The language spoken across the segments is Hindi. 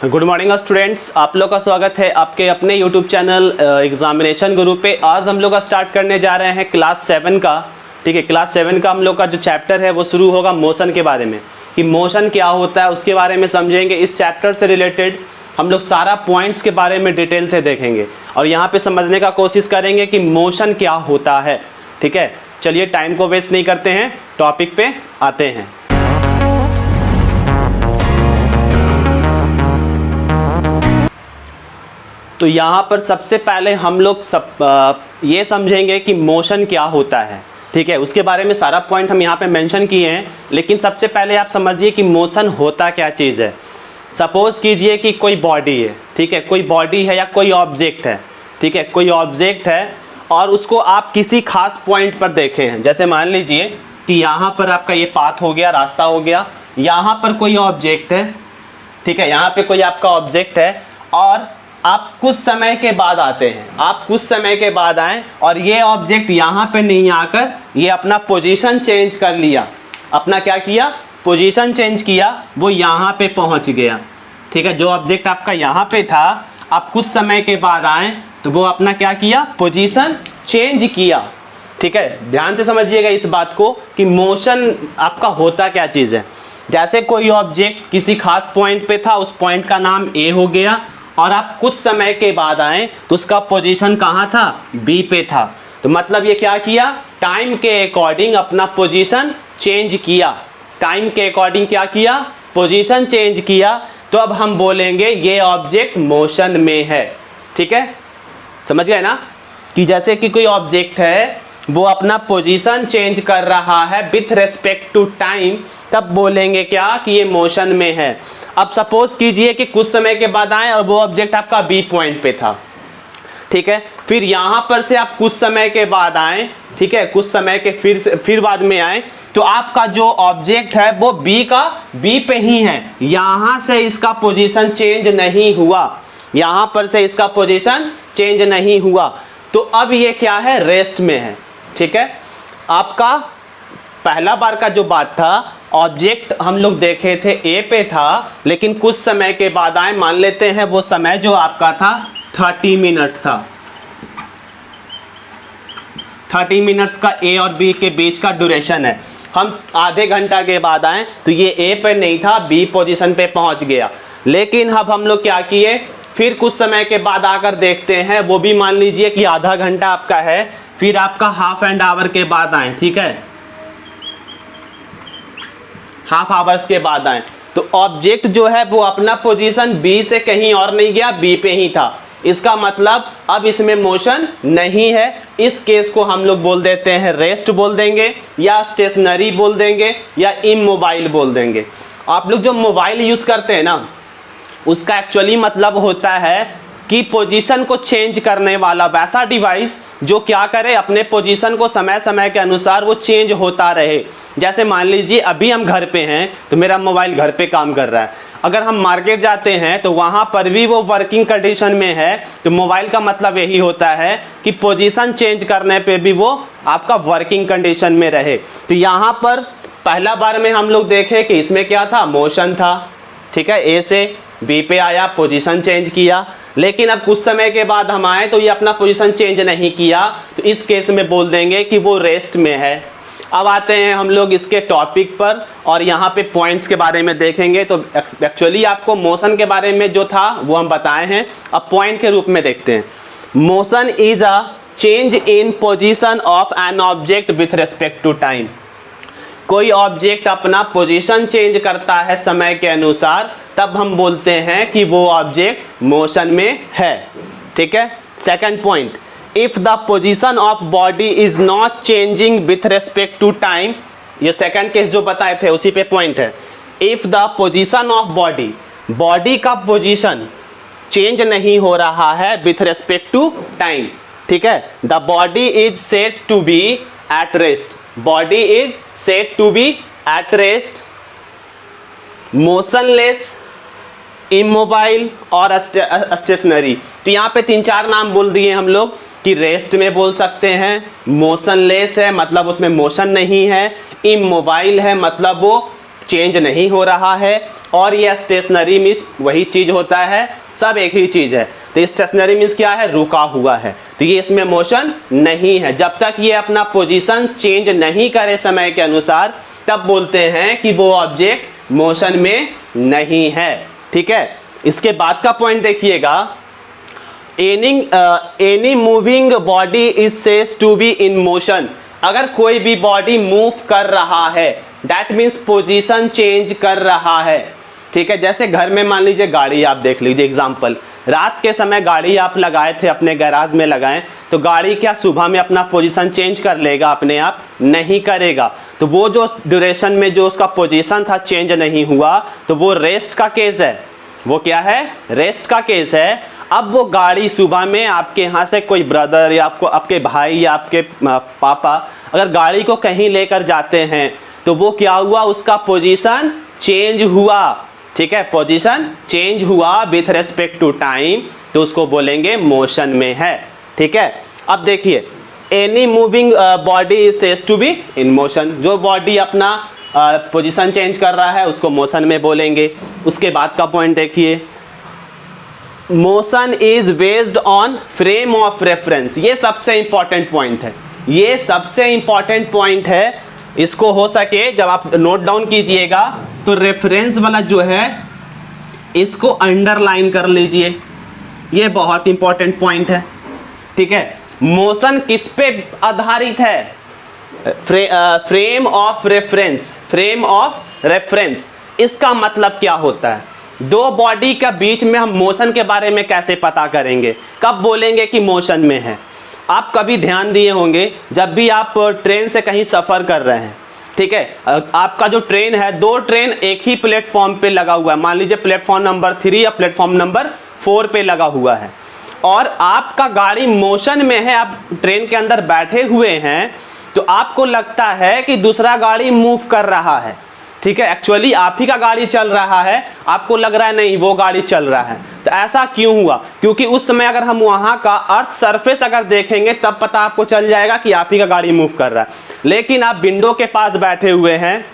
गुड मॉर्निंग स्टूडेंट्स, आप लोग का स्वागत है आपके अपने यूट्यूब चैनल एग्जामिनेशन गुरु पे। आज हम लोग का स्टार्ट करने जा रहे हैं क्लास 7 का। ठीक है, क्लास 7 का हम लोग का जो चैप्टर है वो शुरू होगा मोशन के बारे में, कि मोशन क्या होता है उसके बारे में समझेंगे। इस चैप्टर से रिलेटेड हम लोग सारा पॉइंट्स के बारे में डिटेल से देखेंगे और यहाँ पे समझने का कोशिश करेंगे कि मोशन क्या होता है। ठीक है, चलिए टाइम को वेस्ट नहीं करते हैं, टॉपिक पे आते हैं। तो यहाँ पर सबसे पहले हम लोग ये समझेंगे कि मोशन क्या होता है। ठीक है, उसके बारे में सारा पॉइंट हम यहाँ पे मेंशन किए हैं, लेकिन सबसे पहले आप समझिए कि मोशन होता क्या चीज़ है। सपोज कीजिए कि कोई बॉडी है, ठीक है, कोई बॉडी है या कोई ऑब्जेक्ट है। ठीक है, कोई ऑब्जेक्ट है और उसको आप किसी खास पॉइंट पर देखे हैं। जैसे मान लीजिए कि यहाँ पर आपका ये पाथ हो गया, रास्ता हो गया, यहाँ पर कोई ऑब्जेक्ट है। ठीक है, यहाँ पे कोई आपका ऑब्जेक्ट है और आप कुछ समय के बाद आते हैं, आप कुछ समय के बाद आए और ये ऑब्जेक्ट यहाँ पे नहीं आकर ये अपना पोजीशन चेंज कर लिया। अपना क्या किया? पोजीशन चेंज किया, वो यहाँ पे पहुँच गया। ठीक है, जो ऑब्जेक्ट आपका यहाँ पे था, आप कुछ समय के बाद आए तो वो अपना क्या किया? पोजीशन चेंज किया। ठीक है, ध्यान से समझिएगा इस बात को कि मोशन आपका होता क्या चीज़ है। जैसे कोई ऑब्जेक्ट किसी खास पॉइंट पे था, उस पॉइंट का नाम ए हो गया और आप कुछ समय के बाद आए तो उसका पोजीशन कहाँ था? बी पे था। तो मतलब ये क्या किया? टाइम के अकॉर्डिंग अपना पोजीशन चेंज किया। टाइम के अकॉर्डिंग क्या किया? पोजीशन चेंज किया। तो अब हम बोलेंगे ये ऑब्जेक्ट मोशन में है। ठीक है, समझ गए ना? कि जैसे कि कोई ऑब्जेक्ट है वो अपना पोजीशन चेंज कर रहा है विथ रेस्पेक्ट टू टाइम, तब बोलेंगे क्या? कि ये मोशन में है। अब सपोज कीजिए कि कुछ समय के बाद आए और वो ऑब्जेक्ट आपका बी पॉइंट पे था। ठीक है, फिर यहाँ पर से आप कुछ समय के बाद आए, ठीक है, कुछ समय के फिर बाद में आए तो आपका जो ऑब्जेक्ट है वो बी पे ही है। यहाँ से इसका पोजीशन चेंज नहीं हुआ, यहाँ पर से इसका पोजीशन चेंज नहीं हुआ। तो अब ये क्या है? रेस्ट में है। ठीक है, आपका पहला बार का जो बात था, ऑब्जेक्ट हम लोग देखे थे ए पे था, लेकिन कुछ समय के बाद आए, मान लेते हैं वो समय जो आपका था 30 मिनट्स था। 30 मिनट्स का ए और बी के बीच का ड्यूरेशन है। हम आधे घंटा के बाद आए तो ये ए पे नहीं था, बी पोजीशन पे पहुंच गया। लेकिन अब हम लोग क्या किए? फिर कुछ समय के बाद आकर देखते हैं, वो भी मान लीजिए कि आधा घंटा आपका है, फिर आपका हाफ एंड आवर के बाद आए। ठीक है, हाफ आवर्स के बाद आए तो ऑब्जेक्ट जो है वो अपना पोजीशन बी से कहीं और नहीं गया, बी पे ही था। इसका मतलब अब इसमें मोशन नहीं है। इस केस को हम लोग बोल देते हैं रेस्ट बोल देंगे, या स्टेशनरी बोल देंगे, या इमोबाइल बोल देंगे। आप लोग जो मोबाइल यूज करते हैं ना, उसका एक्चुअली मतलब होता है कि पोजीशन को चेंज करने वाला वैसा डिवाइस जो क्या करे? अपने पोजीशन को समय समय के अनुसार वो चेंज होता रहे। जैसे मान लीजिए अभी हम घर पे हैं तो मेरा मोबाइल घर पे काम कर रहा है। अगर हम मार्केट जाते हैं तो वहाँ पर भी वो वर्किंग कंडीशन में है। तो मोबाइल का मतलब यही होता है कि पोजीशन चेंज करने पे भी वो आपका वर्किंग कंडीशन में रहे। तो यहाँ पर पहला बार में हम लोग देखे कि इसमें क्या था? मोशन था। ठीक है, ए से बी पे आया, पोजीशन चेंज किया। लेकिन अब कुछ समय के बाद हम आए तो ये अपना पोजीशन चेंज नहीं किया, तो इस केस में बोल देंगे कि वो रेस्ट में है। अब आते हैं हम लोग इसके टॉपिक पर और यहाँ पे पॉइंट्स के बारे में देखेंगे। तो एक्चुअली आपको मोशन के बारे में जो था वो हम बताए हैं, अब पॉइंट के रूप में देखते हैं। Motion is a change in position of an object with respect to time. कोई ऑब्जेक्ट अपना पोजीशन चेंज करता है समय के अनुसार, तब हम बोलते हैं कि वो ऑब्जेक्ट मोशन में है। ठीक है, second point, if the position of body is not changing with respect to time. ये सेकंड केस जो बताए थे उसी पे पॉइंट है। If the position of body, body का पोजीशन चेंज नहीं हो रहा है विथ रेस्पेक्ट टू टाइम। ठीक है, the body is set to be at rest. Body is set to be at rest, motionless, immobile और स्टेशनरी। तो यहाँ पे 3-4 नाम बोल दिए हम लोग कि रेस्ट में बोल सकते हैं, मोशनलेस है मतलब उसमें मोशन नहीं है, इमोबाइल है मतलब वो चेंज नहीं हो रहा है, और ये स्टेशनरी मीन्स वही चीज होता है, सब एक ही चीज है। तो स्टेशनरी मीन्स क्या है, रुका हुआ है, तो ये इसमें मोशन नहीं है। जब तक ये अपना पोजीशन चेंज नहीं करे समय के अनुसार, तब बोलते हैं कि वो ऑब्जेक्ट मोशन में नहीं है। ठीक है, इसके बाद का पॉइंट देखिएगा, any moving body is said to be in motion. अगर कोई भी बॉडी मूव कर रहा है, दैट मीन्स पोजीशन चेंज कर रहा है। ठीक है, जैसे घर में मान लीजिए गाड़ी आप देख लीजिए, एग्जांपल, रात के समय गाड़ी आप लगाए थे, अपने गैराज में लगाएं, तो गाड़ी क्या सुबह में अपना पोजीशन चेंज कर लेगा अपने आप? नहीं करेगा। तो वो जो ड्यूरेशन में जो उसका पोजीशन था चेंज नहीं हुआ, तो वो रेस्ट का केस है। वो क्या है? रेस्ट का केस है। अब वो गाड़ी सुबह में आपके यहाँ से कोई ब्रदर या आपको आपके भाई या आपके पापा अगर गाड़ी को कहीं लेकर जाते हैं, तो वो क्या हुआ? उसका पोजीशन चेंज हुआ। ठीक है, पोजीशन चेंज हुआ विथ रेस्पेक्ट टू टाइम, तो उसको बोलेंगे मोशन में है। ठीक है, अब देखिए, any moving body is said to be in motion. जो बॉडी अपना पोजीशन चेंज कर रहा है उसको मोशन में बोलेंगे। उसके बाद का पॉइंट देखिए, motion is based on frame of reference. ये सबसे इंपॉर्टेंट पॉइंट है, ये सबसे इंपॉर्टेंट पॉइंट है। इसको हो सके जब आप नोट डाउन कीजिएगा तो रेफरेंस वाला जो है इसको अंडरलाइन कर लीजिए, ये बहुत इंपॉर्टेंट पॉइंट है। ठीक है, मोशन किस पे आधारित है? Frame of reference. Frame of reference, इसका मतलब क्या होता है? दो बॉडी के बीच में हम मोशन के बारे में कैसे पता करेंगे? कब बोलेंगे कि मोशन में है? आप कभी ध्यान दिए होंगे, जब भी आप ट्रेन से कहीं सफ़र कर रहे हैं, ठीक है, आपका जो ट्रेन है, दो ट्रेन एक ही प्लेटफॉर्म पे लगा हुआ है, मान लीजिए प्लेटफॉर्म नंबर 3 या प्लेटफॉर्म नंबर 4 पे लगा हुआ है, और आपका गाड़ी मोशन में है, आप ट्रेन के अंदर बैठे हुए हैं, तो आपको लगता है कि दूसरा गाड़ी मूव कर रहा है। ठीक है, एक्चुअली आप ही का गाड़ी चल रहा है, आपको लग रहा है नहीं वो गाड़ी चल रहा है। तो ऐसा क्यों हुआ? क्योंकि उस समय अगर हम वहां का अर्थ सरफेस अगर देखेंगे तब पता आपको चल जाएगा कि आप ही का गाड़ी मूव कर रहा है। लेकिन आप विंडो के पास बैठे हुए हैं,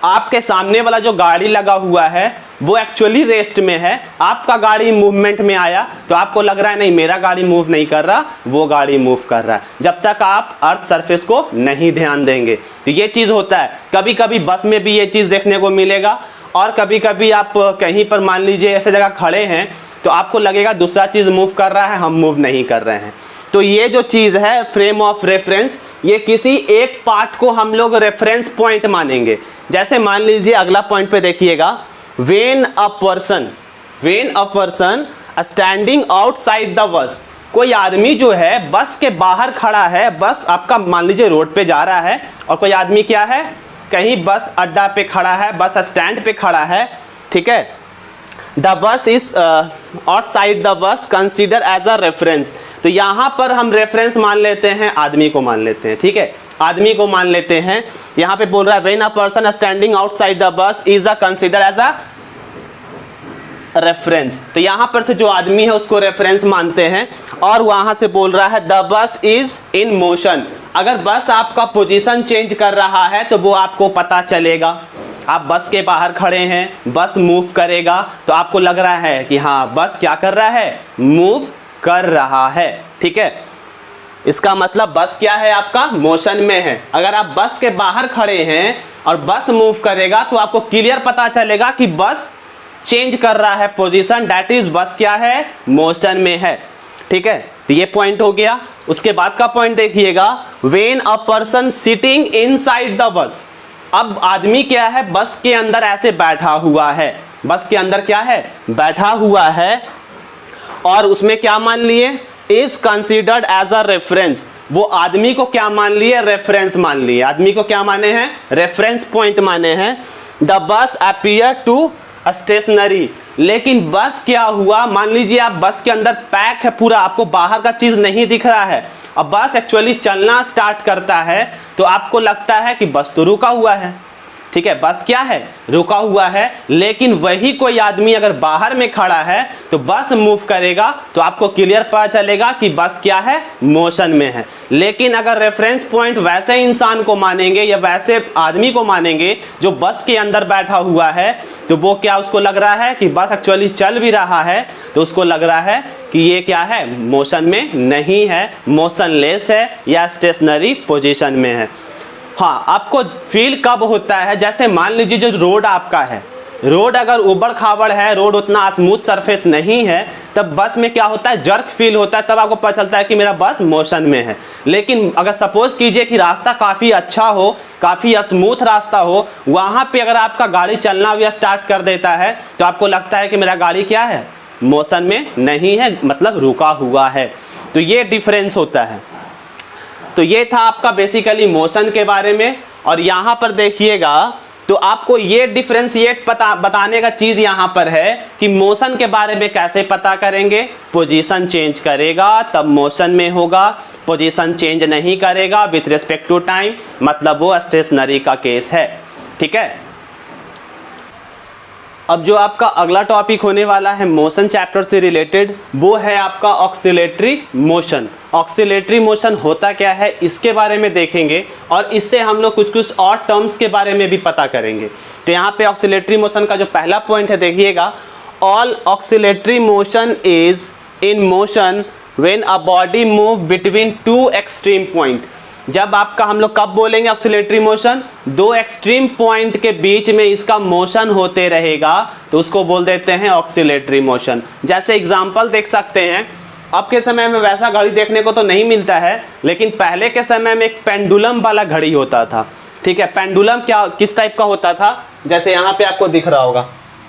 आपके सामने वाला जो गाड़ी लगा हुआ है वो एक्चुअली रेस्ट में है, आपका गाड़ी मूवमेंट में आया, तो आपको लग रहा है नहीं मेरा गाड़ी मूव नहीं कर रहा, वो गाड़ी मूव कर रहा है, जब तक आप अर्थ सरफेस को नहीं ध्यान देंगे। तो ये चीज़ होता है। कभी कभी बस में भी ये चीज़ देखने को मिलेगा, और कभी कभी आप कहीं पर मान लीजिए ऐसे जगह खड़े हैं तो आपको लगेगा दूसरा चीज़ मूव कर रहा है, हम मूव नहीं कर रहे हैं। तो ये जो चीज़ है फ्रेम ऑफ रेफरेंस, ये किसी एक पार्ट को हम लोग रेफरेंस पॉइंट मानेंगे। जैसे मान लीजिए अगला पॉइंट पे देखिएगा, when a person standing outside the bus, कोई आदमी जो है बस के बाहर खड़ा है, बस आपका मान लीजिए रोड पे जा रहा है, और कोई आदमी क्या है कहीं बस अड्डा पे खड़ा है, बस स्टैंड पे खड़ा है। ठीक है, the bus is outside the bus consider as a reference. तो यहाँ पर हम रेफरेंस मान लेते हैं, आदमी को मान लेते हैं। ठीक है, आदमी को मान लेते हैं। यहाँ पे बोल रहा है when a person standing outside the bus is a consider as a reference. तो यहाँ पर से जो आदमी है उसको रेफरेंस मानते हैं, और वहां से बोल रहा है the bus is in motion. अगर बस आपका पोजीशन चेंज कर रहा है तो वो आपको पता चलेगा। आप बस के बाहर खड़े हैं, बस मूव करेगा, तो आपको लग रहा है कि हाँ बस क्या कर रहा है, मूव कर रहा है। ठीक है, इसका मतलब बस क्या है, आपका मोशन में है। अगर आप बस के बाहर खड़े हैं और बस मूव करेगा तो आपको क्लियर पता चलेगा कि बस चेंज कर रहा है पोजीशन, दैट इज बस क्या है, मोशन में है। ठीक है, तो ये पॉइंट हो गया। उसके बाद का पॉइंट देखिएगा, when a person sitting inside the bus. अब आदमी क्या है, बस के अंदर ऐसे बैठा हुआ है, बस के अंदर क्या है, बैठा हुआ है, और उसमें क्या मान लिए, is considered as a reference. वो आदमी को क्या मान लिए, रेफरेंस मान लिए। आदमी को क्या माने हैं, रेफरेंस पॉइंट माने हैं। The bus appear two stationary. लेकिन बस क्या हुआ, मान लीजिए आप बस के अंदर पैक है पूरा, आपको बाहर का चीज नहीं दिख रहा है, अब बस एक्चुअली चलना स्टार्ट करता है तो आपको लगता है कि बस तो रुका हुआ है। ठीक है, बस क्या है, रुका हुआ है। लेकिन वही कोई आदमी अगर बाहर में खड़ा है तो बस मूव करेगा तो आपको क्लियर पता चलेगा कि बस क्या है, मोशन में है। लेकिन अगर रेफरेंस पॉइंट वैसे इंसान को मानेंगे या वैसे आदमी को मानेंगे जो बस के अंदर बैठा हुआ है, तो वो क्या उसको लग रहा है कि बस एक्चुअली चल भी रहा है, तो उसको लग रहा है कि ये क्या है, मोशन में नहीं है, मोशनलेस है या स्टेशनरी पोजीशन में है। हाँ, आपको फील कब होता है, जैसे मान लीजिए जो रोड आपका है, रोड अगर उबड़ खाबड़ है, रोड उतना स्मूथ सरफेस नहीं है, तब बस में क्या होता है, जर्क फील होता है, तब आपको पता चलता है कि मेरा बस मोशन में है। लेकिन अगर सपोज कीजिए कि रास्ता काफ़ी अच्छा हो, काफ़ी स्मूथ रास्ता हो, वहाँ पे अगर आपका गाड़ी चलना या स्टार्ट कर देता है तो आपको लगता है कि मेरा गाड़ी क्या है, मोशन में नहीं है, मतलब रुका हुआ है। तो ये डिफरेंस होता है। तो ये था आपका बेसिकली मोशन के बारे में। और यहाँ पर देखिएगा तो आपको ये डिफरेंशिएट बताने का चीज़ यहाँ पर है कि मोशन के बारे में कैसे पता करेंगे, पोजीशन चेंज करेगा तब मोशन में होगा, पोजीशन चेंज नहीं करेगा विथ रिस्पेक्ट टू टाइम, मतलब वो स्टेशनरी का केस है। ठीक है, अब जो आपका अगला टॉपिक होने वाला है मोशन चैप्टर से रिलेटेड, वो है आपका ऑक्सिलेटरी मोशन। ऑक्सिलेटरी मोशन होता क्या है इसके बारे में देखेंगे और इससे हम लोग कुछ और टर्म्स के बारे में भी पता करेंगे। तो यहाँ पे ऑक्सिलेटरी मोशन का जो पहला पॉइंट है देखिएगा, all oscillatory motion is in motion when a body move between two extreme point. जब आपका हम लोग कब बोलेंगे ऑक्सिलेटरी मोशन, दो एक्सट्रीम पॉइंट के बीच में इसका मोशन होते रहेगा तो उसको बोल देते हैं ऑक्सिलेटरी मोशन। जैसे एग्जांपल देख सकते हैं, अब के समय में वैसा घड़ी देखने को तो नहीं मिलता है, लेकिन पहले के समय में एक पेंडुलम वाला घड़ी होता था। ठीक है, पेंडुलम क्या किस टाइप का होता था, जैसे यहाँ पे आपको दिख रहा होगा,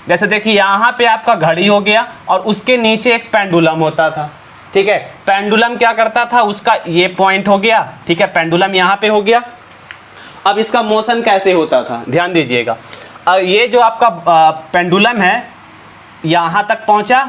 जैसे देखिए यहाँ पे आपका घड़ी हो गया और उसके नीचे एक पेंडुलम होता था। ठीक है, पेंडुलम क्या करता था, उसका ये पॉइंट हो गया, ठीक है, पेंडुलम यहाँ पे हो गया। अब इसका मोशन कैसे होता था, ध्यान दीजिएगा। ये जो आपका पेंडुलम है यहाँ तक पहुँचा,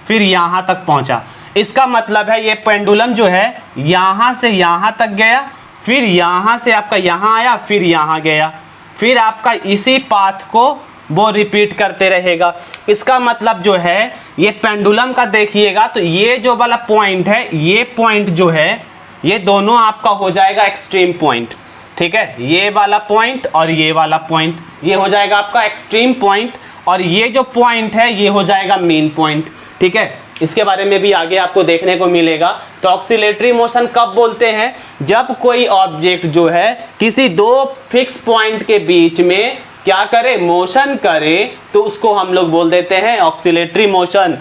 फिर यहाँ तक पहुँचा, इसका मतलब है ये पेंडुलम जो है यहाँ से यहाँ तक गया, फिर यहाँ से आपका यहाँ आया, फिर यहाँ गया, फिर आपका इसी पाथ को वो रिपीट करते रहेगा। इसका मतलब जो है ये पेंडुलम का देखिएगा तो ये जो वाला पॉइंट है, ये पॉइंट जो है ये दोनों आपका हो जाएगा एक्सट्रीम पॉइंट। ठीक है, ये वाला पॉइंट और ये वाला पॉइंट ये हो जाएगा आपका एक्सट्रीम पॉइंट, और ये जो पॉइंट है ये हो जाएगा मीन पॉइंट। ठीक है, इसके बारे में भी आगे आपको देखने को मिलेगा। तो ऑक्सिलेटरी मोशन कब बोलते हैं, जब कोई ऑब्जेक्ट जो है किसी दो फिक्स पॉइंट के बीच में क्या करे, मोशन करे, तो उसको हम लोग बोल देते हैं oscillatory motion.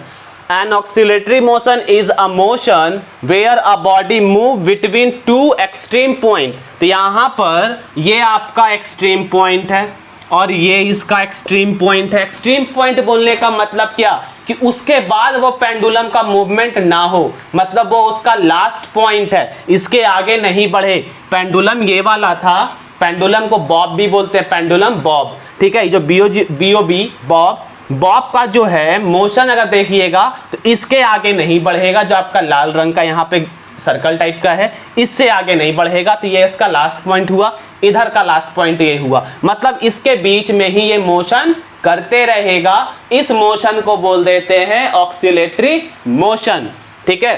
An oscillatory motion is a motion where a body move between two extreme point. तो यहाँ पर ये आपका एक्सट्रीम पॉइंट है और ये इसका एक्सट्रीम पॉइंट है। एक्सट्रीम पॉइंट बोलने का मतलब क्या, कि उसके बाद वो पेंडुलम का मूवमेंट ना हो, मतलब वो उसका लास्ट पॉइंट है, इसके आगे नहीं बढ़े। पेंडुलम ये वाला था, पेंडुलम को बॉब भी बोलते हैं, पेंडुलम बॉब। ठीक है, जो बीओबी बॉब का जो है मोशन अगर देखिएगा तो इसके आगे नहीं बढ़ेगा, जो आपका लाल रंग का यहाँ पे सर्कल टाइप का है, इससे आगे नहीं बढ़ेगा। तो ये इसका लास्ट पॉइंट हुआ, इधर का लास्ट पॉइंट ये हुआ, मतलब इसके बीच में ही ये मोशन करते रहेगा। इस मोशन को बोल देते हैं ऑक्सिलेटरी मोशन। ठीक है,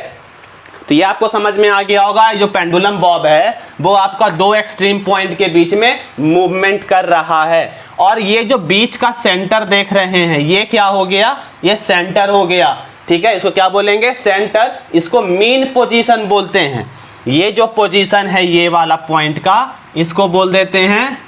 तो ये आपको समझ में आ गया होगा, जो पेंडुलम बॉब है वो आपका दो एक्सट्रीम पॉइंट के बीच में मूवमेंट कर रहा है। और ये जो बीच का सेंटर देख रहे हैं ये क्या हो गया, ये सेंटर हो गया। ठीक है, इसको क्या बोलेंगे, सेंटर। इसको मीन पोजीशन बोलते हैं। ये जो पोजीशन है ये वाला पॉइंट का, इसको बोल देते हैं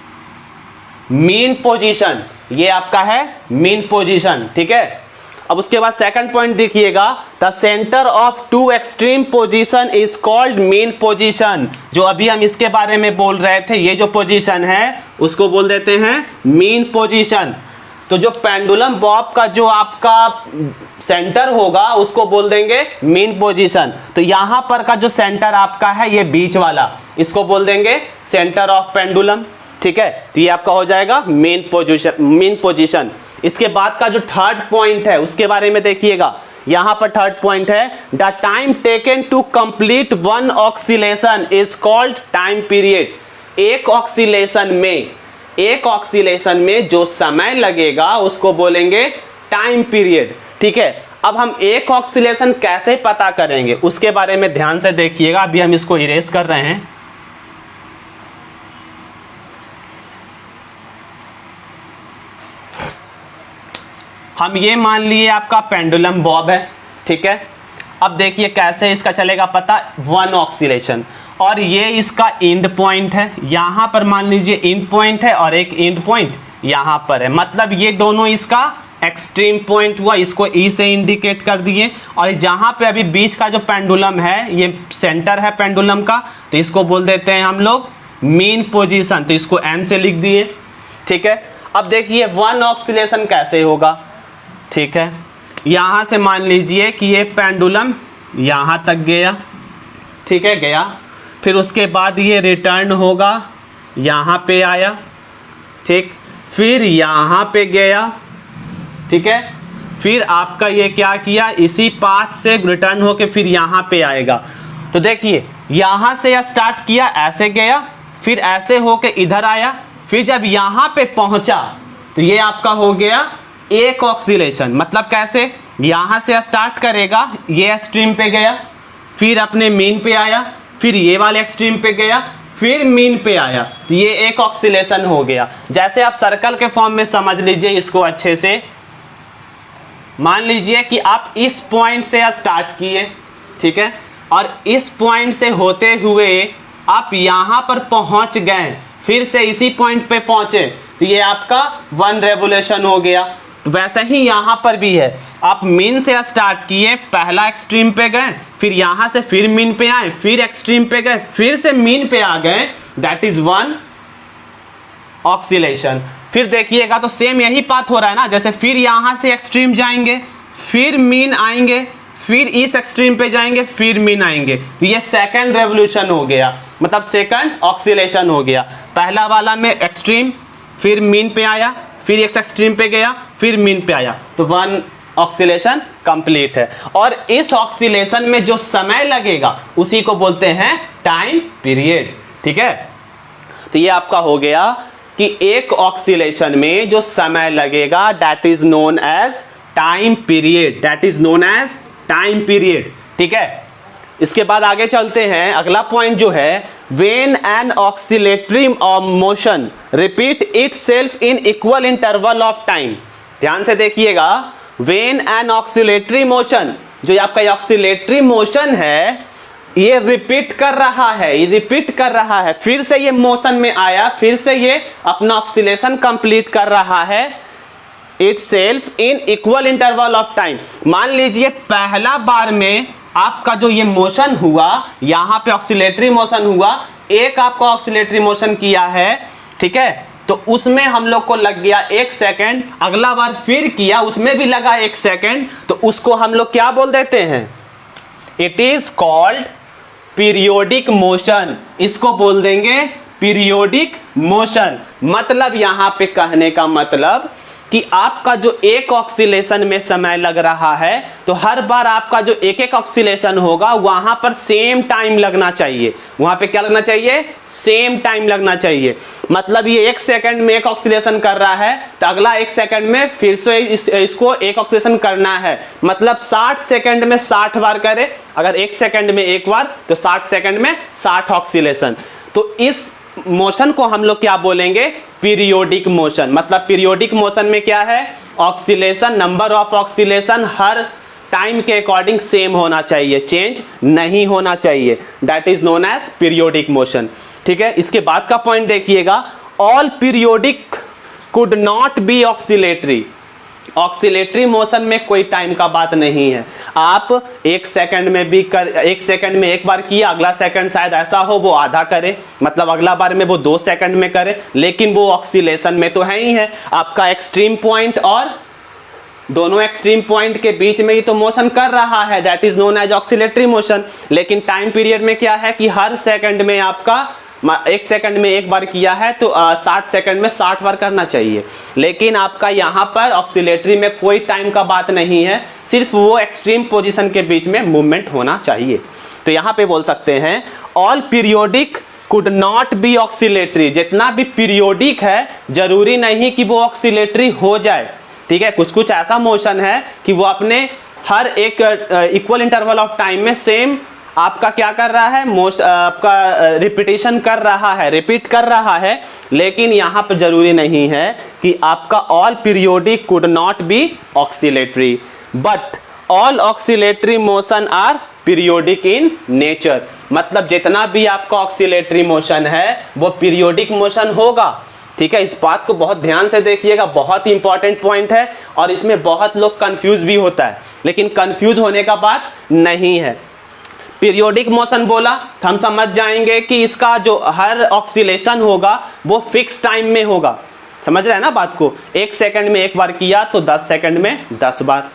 मीन पोजीशन। ये आपका है मीन पोजीशन। ठीक है, अब उसके बाद सेकंड पॉइंट देखिएगा, the centre of two extreme position is called mean position. जो अभी हम इसके बारे में बोल रहे थे, ये जो पोजीशन है उसको बोल देते हैं मीन पोजीशन। तो जो पेंडुलम बॉब का जो आपका सेंटर होगा उसको बोल देंगे मीन पोजीशन। तो यहाँ पर का जो सेंटर आपका है ये बीच वाला, इसको बोल देंगे सेंटर ऑफ पेंडुलम। ठीक है, तो ये आपका हो जाएगा मीन पोजीशन। इसके बाद का जो थर्ड पॉइंट है उसके बारे में देखिएगा, यहां पर थर्ड पॉइंट है, the time taken to complete one oscillation is called time period. एक ऑक्सीलेशन में एक ऑक्सीलेशन में जो समय लगेगा उसको बोलेंगे टाइम पीरियड। ठीक है, अब हम एक ऑक्सीलेशन कैसे पता करेंगे उसके बारे में ध्यान से देखिएगा। अभी हम इसको इरेज कर रहे हैं। हम ये मान लिए आपका पेंडुलम बॉब है। ठीक है, अब देखिए कैसे इसका चलेगा पता, वन ऑक्सीलेशन, और ये इसका एंड पॉइंट है। यहाँ पर मान लीजिए एंड पॉइंट है और एक एंड पॉइंट यहाँ पर है, मतलब ये दोनों इसका एक्सट्रीम पॉइंट हुआ, इसको ई से इंडिकेट कर दिए। और जहाँ पे अभी बीच का जो पेंडुलम है, ये सेंटर है पेंडुलम का, तो इसको बोल देते हैं हम लोग मीन पोजीशन, तो इसको एम से लिख दिए। ठीक है, अब देखिए वन ऑक्सीलेशन कैसे होगा। ठीक है, यहाँ से मान लीजिए कि ये पेंडुलम यहाँ तक गया। ठीक है, गया, फिर उसके बाद ये रिटर्न होगा, यहाँ पे आया। ठीक, फिर यहाँ पे गया। ठीक है, फिर आपका ये क्या किया, इसी पाथ से रिटर्न होके फिर यहाँ पे आएगा। तो देखिए यहाँ से यह स्टार्ट किया, ऐसे गया, फिर ऐसे होके इधर आया, फिर जब यहाँ पे पहुँचा तो ये आपका हो गया एक ऑक्सीलेशन। मतलब कैसे, यहाँ से स्टार्ट करेगा, ये एक्सट्रीम पे गया, फिर अपने मीन पे आया, फिर ये वाले एक्सट्रीम पे गया, फिर मीन पे आया, तो ये एक ऑक्सीलेशन हो गया। जैसे आप सर्कल के फॉर्म में समझ लीजिए इसको अच्छे से। मान लीजिए कि आप इस पॉइंट से स्टार्ट किए, ठीक है, और इस पॉइंट से होते हुए आप यहाँ पर पहुँच गए, फिर से इसी पॉइंट पे पहुँचे, तो ये आपका वन रेवोल्यूशन हो गया। वैसे ही यहाँ पर भी है, आप मीन से स्टार्ट किए, पहला एक्सट्रीम पे गए, फिर यहाँ से फिर मीन पे आए, फिर एक्सट्रीम पे गए, फिर से मीन पे आ गए, दैट इज वन ऑक्सीलेशन। फिर देखिएगा तो सेम यही पाथ हो रहा है ना, जैसे फिर यहाँ से एक्सट्रीम जाएंगे, फिर मीन आएंगे, फिर इस एक्सट्रीम पे जाएंगे, फिर मीन आएंगे, तो ये सेकंड रेवोल्यूशन हो गया, मतलब सेकंड ऑक्सीलेशन हो गया। पहला वाला में एक्सट्रीम, फिर मीन पे आया, फिर एक एक्सट्रीम पे गया, फिर मीन पे आया, तो वन ऑक्सीलेशन कंप्लीट है। और इस ऑक्सीलेशन में जो समय लगेगा उसी को बोलते हैं टाइम पीरियड। ठीक है, तो ये आपका हो गया कि एक ऑक्सीलेशन में जो समय लगेगा that is known as time period, that is known as time period. ठीक है, इसके बाद आगे चलते हैं। अगला पॉइंट जो है, when an oscillatory motion repeat itself in equal interval of time. ध्यान से देखिएगा, व्हेन एन ऑक्सीलेटरी मोशन, जो आपका ऑक्सीलेटरी मोशन है, ये रिपीट कर रहा है, ये रिपीट कर रहा है, फिर से ये मोशन में आया, फिर से ये अपना ऑक्सीलेशन कंप्लीट कर रहा है itself in equal interval of time. मान लीजिए पहला बार में आपका जो ये मोशन हुआ, यहाँ पे ऑक्सीलेटरी मोशन हुआ, एक आपका ऑक्सीलेटरी मोशन किया है, ठीक है, तो उसमें हम लोग को लग गया 1 सेकेंड। अगला बार फिर किया, उसमें भी लगा 1 सेकेंड, तो उसको हम लोग क्या बोल देते हैं, it is called periodic motion. इसको बोल देंगे पीरियोडिक मोशन। मतलब यहां पे कहने का मतलब कि आपका जो एक ऑक्सीलेशन में समय लग रहा है, तो हर बार आपका जो एक एक ऑक्सीलेशन होगा वहां पर सेम टाइम लगना चाहिए। वहां पे क्या लगना चाहिए, सेम टाइम लगना चाहिए। मतलब ये 1 सेकंड में एक ऑक्सीलेशन कर रहा है, तो अगला 1 सेकंड में फिर से इसको एक ऑक्सीलेशन करना है। मतलब 60 सेकंड में 60 बार करे, अगर 1 सेकंड में एक बार, तो 60 सेकंड में 60 ऑक्सीलेशन। तो इस मोशन को हम लोग क्या बोलेंगे, पीरियोडिक मोशन। मतलब पीरियोडिक मोशन में क्या है, ऑक्सीलेशन, नंबर ऑफ ऑक्सीलेशन हर टाइम के अकॉर्डिंग सेम होना चाहिए, चेंज नहीं होना चाहिए, that is known as periodic motion. ठीक है, इसके बाद का पॉइंट देखिएगा, all periodic could not be oscillatory. Oscillatory motion में कोई टाइम का बात नहीं है। आप 1 सेकंड में भी 1 सेकंड में एक बार किया, अगला सेकंड शायद ऐसा हो वो आधा करे, मतलब अगला बार में वो 2 सेकंड में करे, लेकिन वो ऑक्सीलेशन में तो है ही है। आपका एक्सट्रीम पॉइंट और दोनों एक्सट्रीम पॉइंट के बीच में ही तो मोशन कर रहा है, that is known as oscillatory motion. लेकिन टाइम पीरियड में क्या है कि हर सेकंड में आपका 1 सेकंड में एक बार किया है, तो 60 सेकंड में 60 बार करना चाहिए। लेकिन आपका यहाँ पर ऑक्सीलेटरी में कोई टाइम का बात नहीं है, सिर्फ वो एक्सट्रीम पोजीशन के बीच में मूवमेंट होना चाहिए। तो यहाँ पे बोल सकते हैं all periodic could not be oscillatory, जितना भी पीरियोडिक है जरूरी नहीं कि वो ऑक्सीलेटरी हो जाए, ठीक है। कुछ कुछ ऐसा मोशन है कि वो अपने हर एक इक्वल इंटरवल ऑफ टाइम में सेम आपका क्या कर रहा है, आपका रिपीटेशन कर रहा है, रिपीट कर रहा है, लेकिन यहाँ पर जरूरी नहीं है कि आपका all periodic could not be oscillatory, but all oscillatory motion are periodic in nature. मतलब जितना भी आपका ऑक्सीलेटरी मोशन है वो पीरियोडिक मोशन होगा, ठीक है। इस बात को बहुत ध्यान से देखिएगा, बहुत ही इंपॉर्टेंट पॉइंट है और इसमें बहुत लोग कंफ्यूज भी होता है, लेकिन कंफ्यूज होने का बात नहीं है। पीरियोडिक मोशन बोला तो हम समझ जाएंगे कि इसका जो हर ऑक्सीलेशन होगा वो फिक्स टाइम में होगा, समझ रहे हैं ना बात को। 1 सेकंड में एक बार किया तो 10 सेकंड में 10 बार,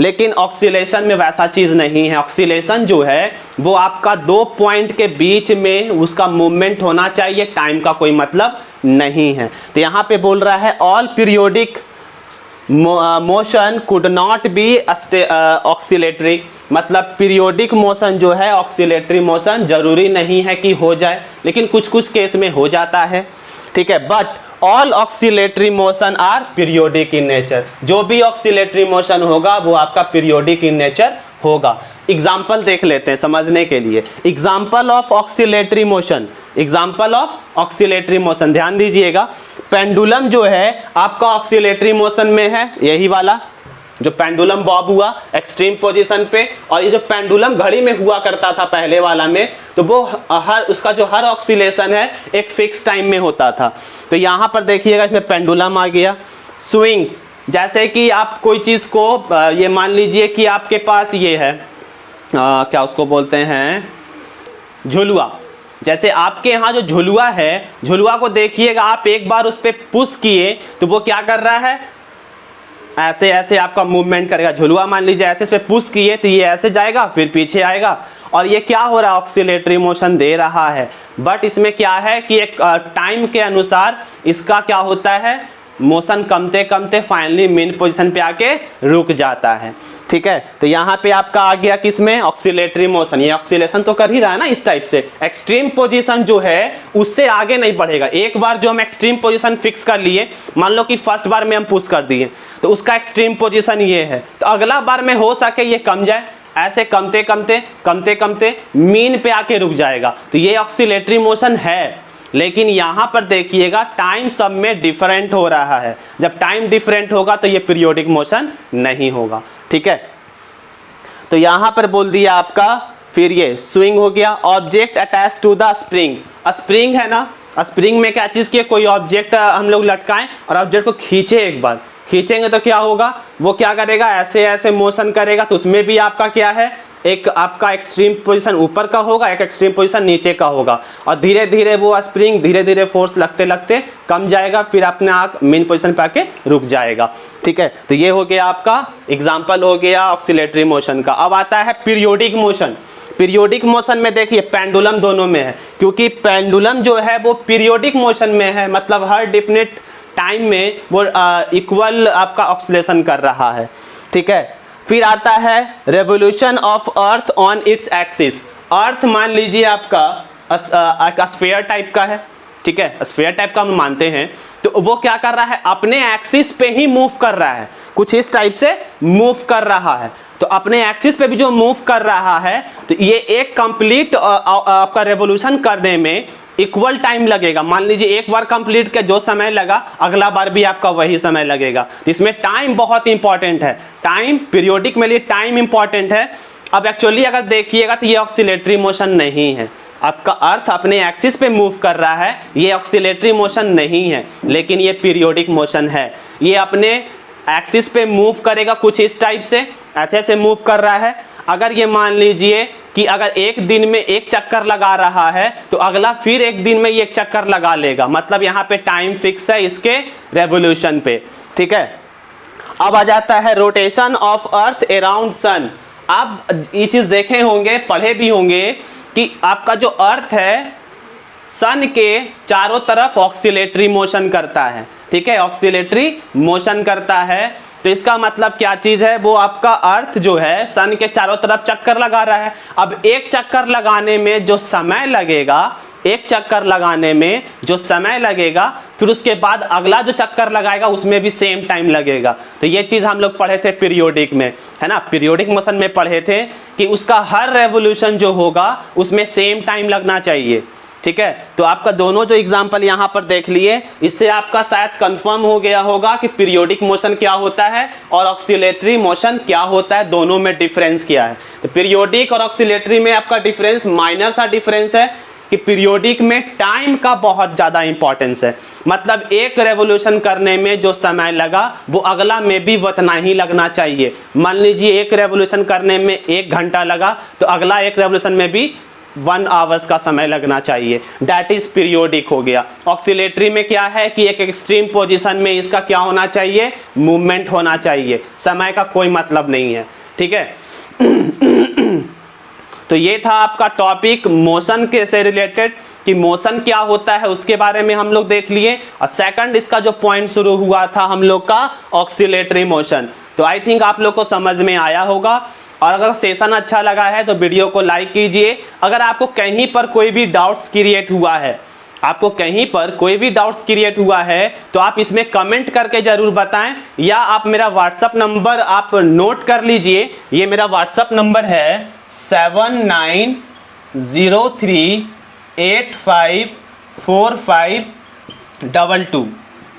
लेकिन ऑक्सीलेशन में वैसा चीज नहीं है। ऑक्सीलेशन जो है वो आपका 2 पॉइंट के बीच में उसका मूवमेंट होना चाहिए, टाइम का कोई मतलब नहीं है। तो यहाँ पे बोल रहा है all periodic motion could not be oscillatory, मतलब पीरियोडिक मोशन जो है ऑक्सीलेटरी मोशन जरूरी नहीं है कि हो जाए, लेकिन कुछ कुछ केस में हो जाता है, ठीक है। But all oscillatory motion are periodic in nature, जो भी ऑक्सीलेटरी मोशन होगा वो आपका पीरियोडिक इन नेचर होगा। एग्जाम्पल देख लेते हैं समझने के लिए। Example of oscillatory motion, example of oscillatory motion, ध्यान दीजिएगा। पेंडुलम जो है आपका ऑक्सीलेटरी मोशन में है, यही वाला जो पेंडुलम बॉब हुआ एक्सट्रीम पोजीशन पे, और ये जो पेंडुलम घड़ी में हुआ करता था पहले वाला में, तो वो उसका जो हर ऑक्सीलेशन है एक फिक्स टाइम में होता था। तो यहाँ पर देखिएगा इसमें पेंडुलम आ गया। स्विंग्स, जैसे कि आप कोई चीज़ को ये मान लीजिए कि आपके पास ये है क्या उसको बोलते हैं, झुलुआ। जैसे आपके यहाँ जो झुलुआ है, झुलुआ को देखिएगा आप एक बार उस पर पुश किए तो वो क्या कर रहा है, ऐसे ऐसे आपका मूवमेंट करेगा। झुलुआ मान लीजिए ऐसे इस पे पुश किए तो ये ऐसे जाएगा फिर पीछे आएगा, और ये क्या हो रहा है, ऑक्सीलेटरी मोशन दे रहा है। बट इसमें क्या है कि एक टाइम के अनुसार इसका क्या होता है, motion Kamte Kamte finally main position पे आके रुक जाता है, ठीक है। तो यहाँ पे आपका आ गया किसमें, ऑक्सीलेटरी मोशन। ये ऑक्सीलेशन तो कर ही रहा है ना इस टाइप से। एक्सट्रीम पोजीशन जो है उससे आगे नहीं बढ़ेगा। एक बार जो हम एक्सट्रीम पोजीशन फिक्स कर लिए, मान लो कि फर्स्ट बार में हम पुश कर दिए तो उसका एक्सट्रीम पोजीशन ये है, तो अगला बार में हो सके ये कम जाए, ऐसे कमते कमते कमते कमते मीन पे आके रुक जाएगा। तो ये ऑक्सीलेटरी मोशन है, लेकिन यहाँ पर देखिएगा टाइम सब में डिफरेंट हो रहा है। जब टाइम डिफरेंट होगा तो ये पीरियोडिक मोशन नहीं होगा, ठीक है। तो यहाँ पर बोल दिया आपका, फिर ये स्विंग हो गया। Object attach to the spring, spring है ना, स्प्रिंग में क्या चीज़ की, कोई ऑब्जेक्ट हम लोग लटकाएं और ऑब्जेक्ट को खींचे, एक बार खींचेंगे तो क्या होगा, वो क्या करेगा, ऐसे ऐसे मोशन करेगा। तो उसमें भी आपका क्या है, एक आपका एक्सट्रीम पोजीशन ऊपर का होगा, एक एक्सट्रीम पोजीशन नीचे का होगा, और धीरे धीरे वो स्प्रिंग धीरे धीरे फोर्स लगते लगते कम जाएगा, फिर अपने आप मेन पोजीशन पे आके रुक जाएगा, ठीक है। तो ये हो गया आपका एग्जांपल हो गया ऑक्सीलेटरी मोशन का। अब आता है पीरियोडिक मोशन। पीरियोडिक मोशन में देखिए पेंडुलम दोनों में है, क्योंकि पेंडुलम जो है वो पीरियोडिक मोशन में है, मतलब हर डेफिनेट टाइम में वो इक्वल आपका ऑक्सीलेशन कर रहा है, ठीक है। फिर आता है revolution of earth on its axis. Earth मान लीजिए आपका स्फीयर टाइप का है, ठीक है, स्फीयर टाइप का हम मानते हैं, तो वो क्या कर रहा है, अपने एक्सिस पे ही मूव कर रहा है, कुछ इस टाइप से मूव कर रहा है। तो अपने एक्सिस पे भी जो मूव कर रहा है, तो ये एक कंप्लीट आपका रेवोल्यूशन करने में इक्वल टाइम लगेगा। मान लीजिए एक बार कंप्लीट के जो समय लगा, अगला बार भी आपका वही समय लगेगा। तो इसमें टाइम बहुत इंपॉर्टेंट है, टाइम पीरियोडिक में लिए टाइम इंपॉर्टेंट है। अब एक्चुअली अगर देखिएगा तो ये ऑक्सीलेटरी मोशन नहीं है, आपका अर्थ अपने एक्सिस पे मूव कर रहा है, ये ऑक्सीलेटरी मोशन नहीं है, लेकिन ये पीरियोडिक मोशन है। ये अपने एक्सिस पे मूव करेगा कुछ इस टाइप से, ऐसे ऐसे मूव कर रहा है। अगर ये मान लीजिए कि अगर एक दिन में एक चक्कर लगा रहा है तो अगला फिर एक दिन में ये एक चक्कर लगा लेगा, मतलब यहाँ पे टाइम फिक्स है इसके रेवोल्यूशन पे, ठीक है। अब आ जाता है rotation of earth around sun. आप ये चीज देखे होंगे, पढ़े भी होंगे कि आपका जो अर्थ है सन के चारों तरफ ऑक्सीलेटरी मोशन करता है, ठीक है, ऑक्सीलेटरी मोशन करता है। तो इसका मतलब क्या चीज है, वो आपका अर्थ जो है सन के चारों तरफ चक्कर लगा रहा है। अब एक चक्कर लगाने में जो समय लगेगा, एक चक्कर लगाने में जो समय लगेगा, फिर उसके बाद अगला जो चक्कर लगाएगा उसमें भी सेम टाइम लगेगा। तो ये चीज़ हम लोग पढ़े थे पीरियोडिक में, है ना, पीरियोडिक मोशन में पढ़े थे कि उसका हर रेवोल्यूशन जो होगा उसमें सेम टाइम लगना चाहिए। ठीक है, तो आपका दोनों जो एग्जाम्पल यहाँ पर देख लिए, इससे आपका शायद कंफर्म हो गया होगा कि पीरियोडिक मोशन क्या होता है और ऑक्सीलेटरी मोशन क्या होता है, दोनों में डिफरेंस क्या है। तो पीरियोडिक और ऑक्सीलेटरी में आपका डिफरेंस माइनर सा डिफरेंस है कि पीरियोडिक में टाइम का बहुत ज़्यादा इंपॉर्टेंस है, मतलब एक रेवोल्यूशन करने में जो समय लगा वो अगला में भी उतना ही लगना चाहिए। मान लीजिए एक रेवोल्यूशन करने में 1 घंटा लगा तो अगला एक रेवोल्यूशन में भी 1 आवर्स का समय लगना चाहिए, दैट इज पीरियोडिक हो गया। ऑक्सीलेटरी में क्या है कि एक एक्सट्रीम पोजीशन में इसका क्या होना चाहिए, मूवमेंट होना चाहिए, समय का कोई मतलब नहीं है। ठीक है तो ये था आपका टॉपिक मोशन के से रिलेटेड कि मोशन क्या होता है उसके बारे में हम लोग देख लिए। और सेकंड इसका जो पॉइंट शुरू हुआ था हम लोग का ऑक्सीलेटरी मोशन। तो आई थिंक आप लोग को समझ में आया होगा। और अगर सेशन अच्छा लगा है तो वीडियो को लाइक कीजिए। अगर आपको कहीं पर कोई भी डाउट्स क्रिएट हुआ है, आपको कहीं पर कोई भी डाउट्स क्रिएट हुआ है तो आप इसमें कमेंट करके जरूर बताएं, या आप मेरा व्हाट्सअप नंबर आप नोट कर लीजिए। ये मेरा व्हाट्सअप नंबर है 7903854522।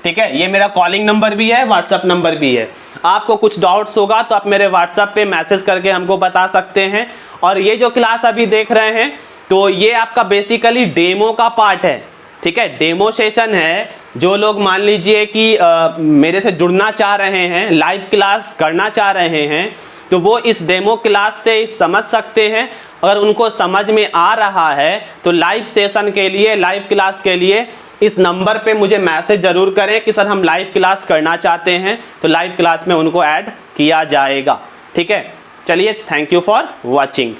ठीक है, ये मेरा कॉलिंग नंबर भी है, व्हाट्सअप नंबर भी है। आपको कुछ डाउट्स होगा तो आप मेरे व्हाट्सएप पे मैसेज करके हमको बता सकते हैं। और ये जो क्लास अभी देख रहे हैं तो ये आपका बेसिकली डेमो का पार्ट है। ठीक है, डेमो सेशन है। जो लोग मान लीजिए कि मेरे से जुड़ना चाह रहे हैं, लाइव क्लास करना चाह रहे हैं, तो वो इस डेमो क्लास से समझ सकते हैं। अगर उनको समझ में आ रहा है तो लाइव सेशन के लिए, लाइव क्लास के लिए इस नंबर पे मुझे मैसेज जरूर करें कि सर हम लाइव क्लास करना चाहते हैं, तो लाइव क्लास में उनको ऐड किया जाएगा। ठीक है, चलिए, थैंक यू फॉर वॉचिंग।